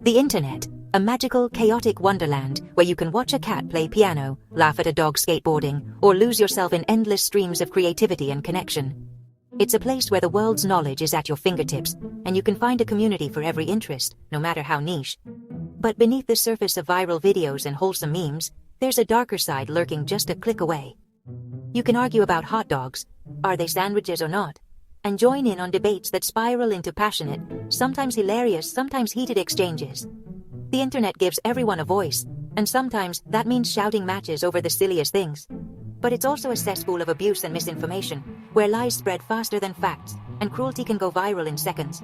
The Internet, a magical, chaotic wonderland where you can watch a cat play piano, laugh at a dog skateboarding, or lose yourself in endless streams of creativity and connection. It's a place where the world's knowledge is at your fingertips, and you can find a community for every interest, no matter how niche. But beneath the surface of viral videos and wholesome memes, there's a darker side lurking just a click away. You can argue about hot dogs, are they sandwiches or not, and join in on debates that spiral into passionate, sometimes hilarious, sometimes heated exchanges. The Internet gives everyone a voice, and sometimes that means shouting matches over the silliest things. But it's also a cesspool of abuse and misinformation, where lies spread faster than facts, and cruelty can go viral in seconds.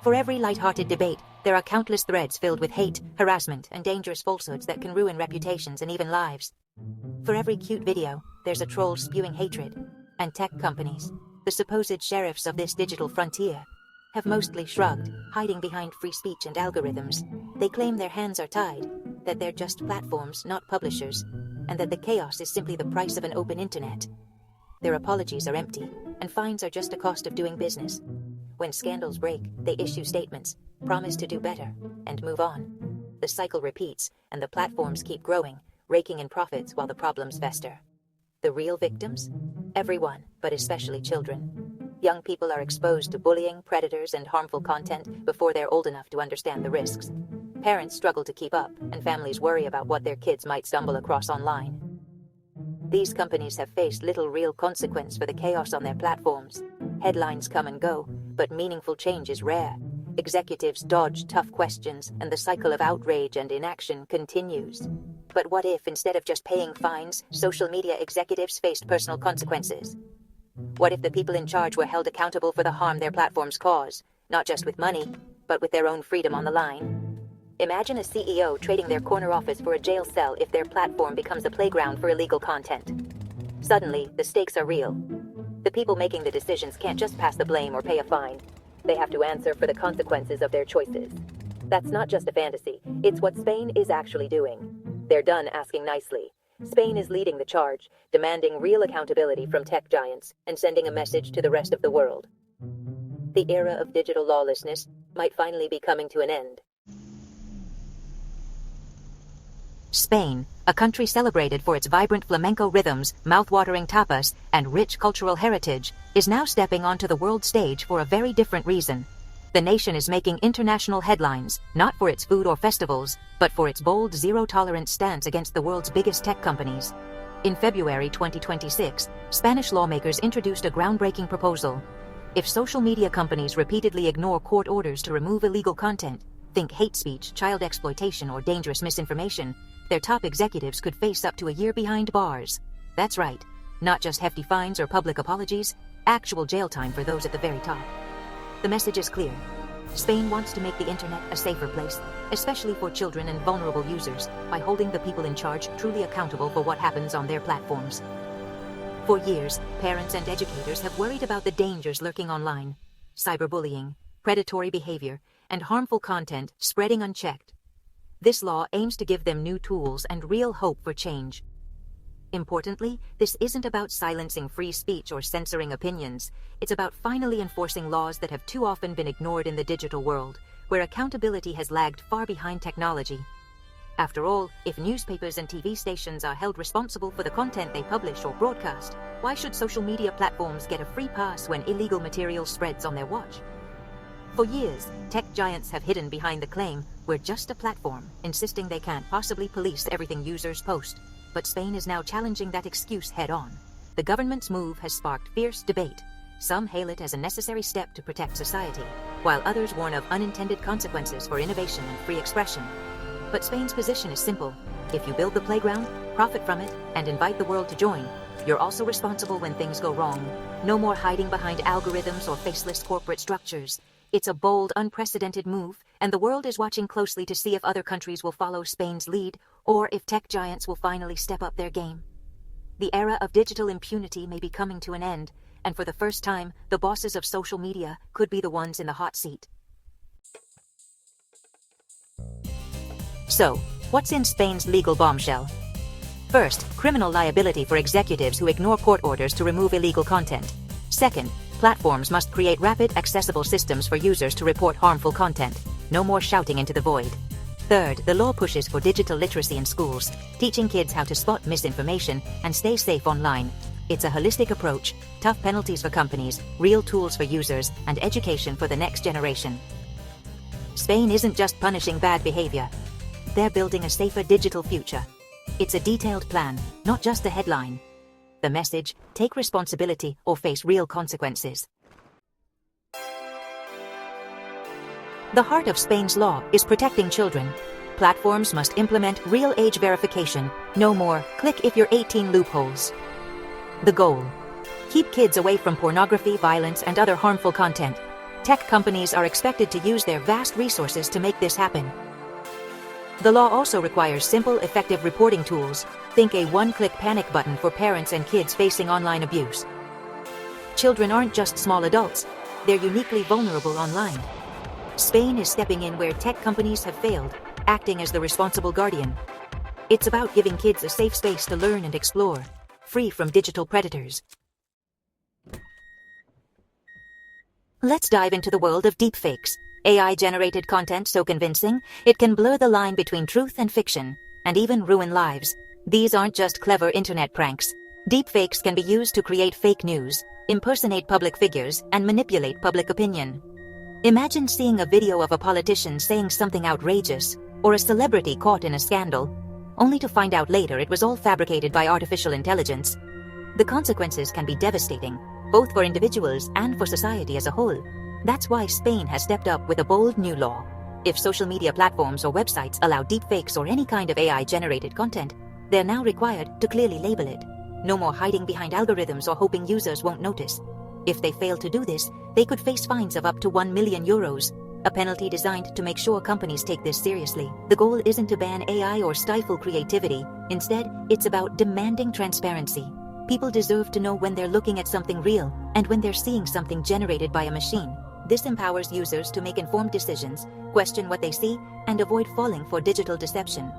For every light-hearted debate, there are countless threads filled with hate, harassment, and dangerous falsehoods that can ruin reputations and even lives. For every cute video, there's a troll spewing hatred. And tech companies, the supposed sheriffs of this digital frontier, have mostly shrugged, hiding behind free speech and algorithms. They claim their hands are tied, that they're just platforms, not publishers, and that the chaos is simply the price of an open internet. Their apologies are empty, and fines are just a cost of doing business. When scandals break, they issue statements, promise to do better, and move on. The cycle repeats, and the platforms keep growing, raking in profits while the problems fester. The real victims? Everyone, but especially children. Young people are exposed to bullying, predators, and harmful content before they're old enough to understand the risks. Parents struggle to keep up, and families worry about what their kids might stumble across online. These companies have faced little real consequence for the chaos on their platforms. Headlines come and go, but meaningful change is rare. Executives dodge tough questions, and the cycle of outrage and inaction continues. But what if, instead of just paying fines, social media executives faced personal consequences? What if the people in charge were held accountable for the harm their platforms cause, not just with money, but with their own freedom on the line? Imagine a CEO trading their corner office for a jail cell if their platform becomes a playground for illegal content. Suddenly, the stakes are real. The people making the decisions can't just pass the blame or pay a fine. They have to answer for the consequences of their choices. That's not just a fantasy, it's what Spain is actually doing. They're done asking nicely. Spain is leading the charge, demanding real accountability from tech giants and sending a message to the rest of the world. The era of digital lawlessness might finally be coming to an end. Spain, a country celebrated for its vibrant flamenco rhythms, mouth-watering tapas, and rich cultural heritage, is now stepping onto the world stage for a very different reason. The nation is making international headlines, not for its food or festivals, but for its bold, zero-tolerance stance against the world's biggest tech companies. In February 2026, Spanish lawmakers introduced a groundbreaking proposal. If social media companies repeatedly ignore court orders to remove illegal content, think hate speech, child exploitation, or dangerous misinformation, their top executives could face up to a year behind bars. That's right, not just hefty fines or public apologies, actual jail time for those at the very top. The message is clear. Spain wants to make the internet a safer place, especially for children and vulnerable users, by holding the people in charge truly accountable for what happens on their platforms. For years, parents and educators have worried about the dangers lurking online: cyberbullying, predatory behavior, and harmful content spreading unchecked. This law aims to give them new tools and real hope for change. Importantly, this isn't about silencing free speech or censoring opinions. It's about finally enforcing laws that have too often been ignored in the digital world, where accountability has lagged far behind technology. After all, if newspapers and TV stations are held responsible for the content they publish or broadcast, why should social media platforms get a free pass when illegal material spreads on their watch? For years, tech giants have hidden behind the claim, "We're just a platform," insisting they can't possibly police everything users post. But Spain is now challenging that excuse head-on. The government's move has sparked fierce debate. Some hail it as a necessary step to protect society, while others warn of unintended consequences for innovation and free expression. But Spain's position is simple. If you build the playground, profit from it, and invite the world to join, you're also responsible when things go wrong. No more hiding behind algorithms or faceless corporate structures. It's a bold, unprecedented move, and the world is watching closely to see if other countries will follow Spain's lead, or if tech giants will finally step up their game. The era of digital impunity may be coming to an end, and for the first time, the bosses of social media could be the ones in the hot seat. So, what's in Spain's legal bombshell? First, criminal liability for executives who ignore court orders to remove illegal content. Second, platforms must create rapid, accessible systems for users to report harmful content. No more shouting into the void. Third, the law pushes for digital literacy in schools, teaching kids how to spot misinformation and stay safe online. It's a holistic approach, tough penalties for companies, real tools for users, and education for the next generation. Spain isn't just punishing bad behavior. They're building a safer digital future. It's a detailed plan, not just a headline. The message: take responsibility or face real consequences. The heart of Spain's law is protecting children. Platforms must implement real age verification. No more click if you're 18 loopholes. The goal: keep kids away from pornography, violence, and other harmful content. Tech companies are expected to use their vast resources to make this happen. The law also requires simple, effective reporting tools. Think a one-click panic button for parents and kids facing online abuse. Children aren't just small adults. They're uniquely vulnerable online. Spain is stepping in where tech companies have failed, acting as the responsible guardian. It's about giving kids a safe space to learn and explore, free from digital predators. Let's dive into the world of deepfakes. AI-generated content so convincing, it can blur the line between truth and fiction, and even ruin lives. These aren't just clever internet pranks. Deepfakes can be used to create fake news, impersonate public figures, and manipulate public opinion. Imagine seeing a video of a politician saying something outrageous, or a celebrity caught in a scandal, only to find out later it was all fabricated by artificial intelligence. The consequences can be devastating, both for individuals and for society as a whole. That's why Spain has stepped up with a bold new law. If social media platforms or websites allow deepfakes or any kind of AI-generated content, they're now required to clearly label it. No more hiding behind algorithms or hoping users won't notice. If they fail to do this, they could face fines of up to 1 million euros, a penalty designed to make sure companies take this seriously. The goal isn't to ban AI or stifle creativity. Instead, it's about demanding transparency. People deserve to know when they're looking at something real and when they're seeing something generated by a machine. This empowers users to make informed decisions, question what they see, and avoid falling for digital deception.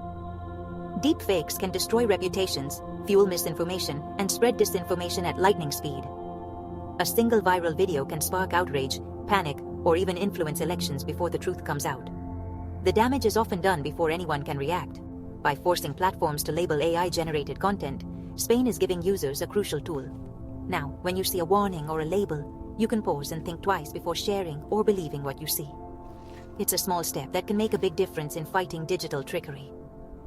Deepfakes can destroy reputations, fuel misinformation, and spread disinformation at lightning speed. A single viral video can spark outrage, panic, or even influence elections before the truth comes out. The damage is often done before anyone can react. By forcing platforms to label AI-generated content, Spain is giving users a crucial tool. Now, when you see a warning or a label, you can pause and think twice before sharing or believing what you see. It's a small step that can make a big difference in fighting digital trickery.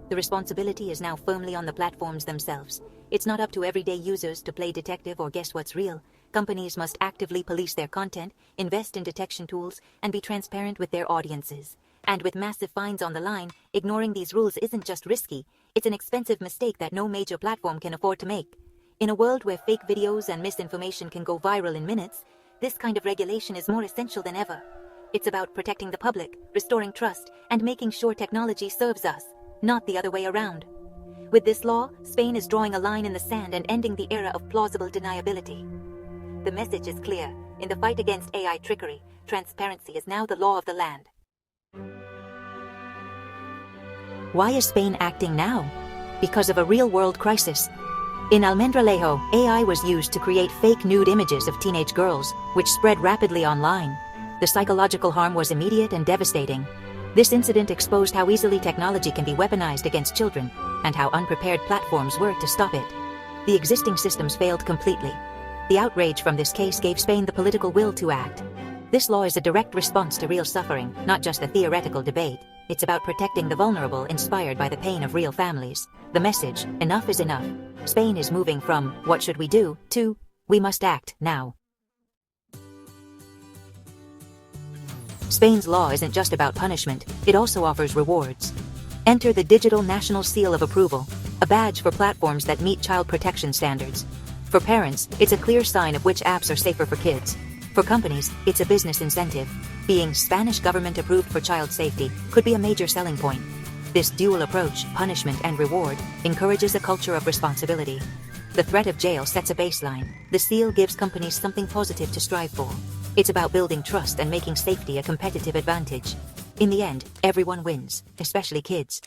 The responsibility is now firmly on the platforms themselves. It's not up to everyday users to play detective or guess what's real. Companies must actively police their content, invest in detection tools, and be transparent with their audiences. And with massive fines on the line, ignoring these rules isn't just risky, it's an expensive mistake that no major platform can afford to make. In a world where fake videos and misinformation can go viral in minutes, this kind of regulation is more essential than ever. It's about protecting the public, restoring trust, and making sure technology serves us, not the other way around. With this law, Spain is drawing a line in the sand and ending the era of plausible deniability. The message is clear. In the fight against AI trickery, transparency is now the law of the land. Why is Spain acting now? Because of a real-world crisis. In Almendralejo, AI was used to create fake nude images of teenage girls, which spread rapidly online. The psychological harm was immediate and devastating. This incident exposed how easily technology can be weaponized against children, and how unprepared platforms were to stop it. The existing systems failed completely. The outrage from this case gave Spain the political will to act. This law is a direct response to real suffering, not just a theoretical debate. It's about protecting the vulnerable, inspired by the pain of real families. The message, enough is enough. Spain is moving from, what should we do, to, we must act now. Spain's law isn't just about punishment, it also offers rewards. Enter the Digital National Seal of Approval, a badge for platforms that meet child protection standards. For parents, it's a clear sign of which apps are safer for kids. For companies, it's a business incentive. Being Spanish government approved for child safety could be a major selling point. This dual approach, punishment and reward, encourages a culture of responsibility. The threat of jail sets a baseline. The seal gives companies something positive to strive for. It's about building trust and making safety a competitive advantage. In the end, everyone wins, especially kids.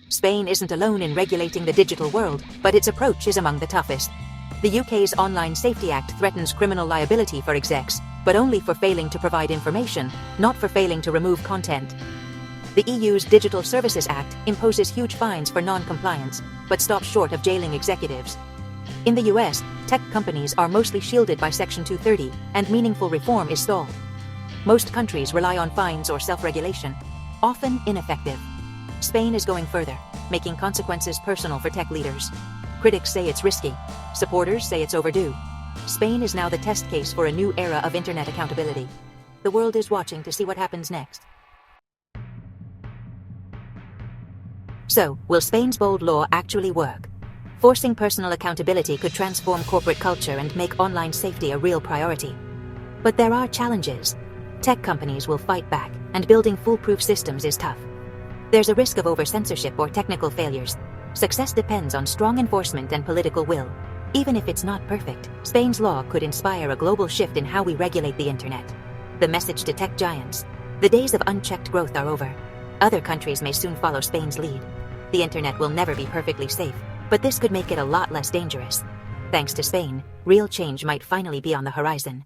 Spain isn't alone in regulating the digital world, but its approach is among the toughest. The UK's Online Safety Act threatens criminal liability for execs, but only for failing to provide information, not for failing to remove content. The EU's Digital Services Act imposes huge fines for non-compliance, but stops short of jailing executives. In the US, tech companies are mostly shielded by Section 230, and meaningful reform is stalled. Most countries rely on fines or self-regulation, often ineffective. Spain is going further, making consequences personal for tech leaders. Critics say it's risky. Supporters say it's overdue. Spain is now the test case for a new era of internet accountability. The world is watching to see what happens next. So, will Spain's bold law actually work? Forcing personal accountability could transform corporate culture and make online safety a real priority. But there are challenges. Tech companies will fight back, and building foolproof systems is tough. There's a risk of over-censorship or technical failures. Success depends on strong enforcement and political will. Even if it's not perfect, Spain's law could inspire a global shift in how we regulate the internet. The message to tech giants: the days of unchecked growth are over. Other countries may soon follow Spain's lead. The internet will never be perfectly safe, but this could make it a lot less dangerous. Thanks to Spain, real change might finally be on the horizon.